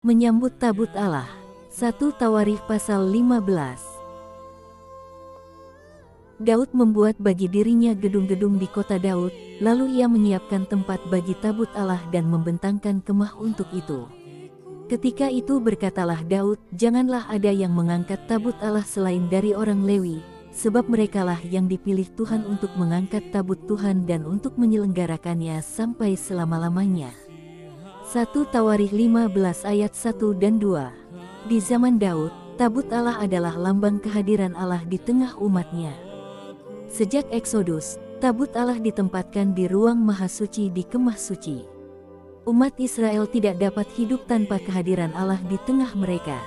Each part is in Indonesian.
Menyambut tabut Allah. 1 Tawarikh pasal 15. Daud membuat bagi dirinya gedung-gedung di kota Daud, lalu ia menyiapkan tempat bagi tabut Allah dan membentangkan kemah untuk itu. Ketika itu berkatalah Daud, "Janganlah ada yang mengangkat tabut Allah selain dari orang Lewi, sebab merekalah yang dipilih Tuhan untuk mengangkat tabut Tuhan dan untuk menyelenggarakannya sampai selama-lamanya." 1 Tawarikh 15 ayat 1 dan 2. Di zaman Daud, tabut Allah adalah lambang kehadiran Allah di tengah umatnya. Sejak Eksodus, tabut Allah ditempatkan di ruang maha suci di kemah suci. Umat Israel tidak dapat hidup tanpa kehadiran Allah di tengah mereka.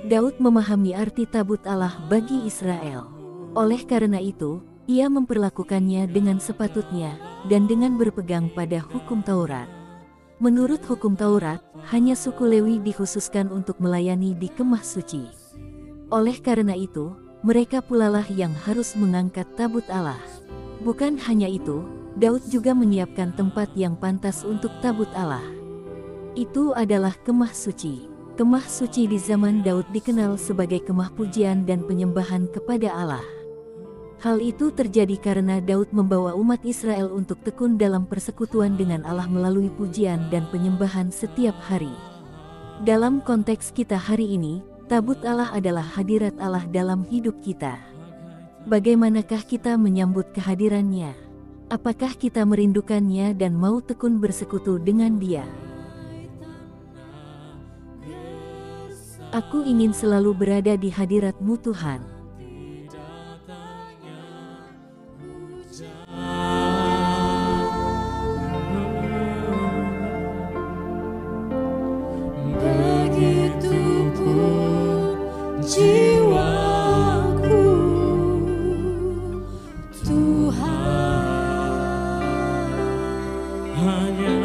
Daud memahami arti tabut Allah bagi Israel. Oleh karena itu, ia memperlakukannya dengan sepatutnya, dan dengan berpegang pada hukum Taurat. Menurut hukum Taurat, hanya suku Lewi dikhususkan untuk melayani di kemah suci. Oleh karena itu, mereka pulalah yang harus mengangkat tabut Allah. Bukan hanya itu, Daud juga menyiapkan tempat yang pantas untuk tabut Allah. Itu adalah kemah suci. Kemah suci di zaman Daud dikenal sebagai kemah pujian dan penyembahan kepada Allah. Hal itu terjadi karena Daud membawa umat Israel untuk tekun dalam persekutuan dengan Allah melalui pujian dan penyembahan setiap hari. Dalam konteks kita hari ini, tabut Allah adalah hadirat Allah dalam hidup kita. Bagaimanakah kita menyambut kehadirannya? Apakah kita merindukannya dan mau tekun bersekutu dengan Dia? Aku ingin selalu berada di hadirat-Mu Tuhan. Begitupun jiwaku, Tuhan, hanya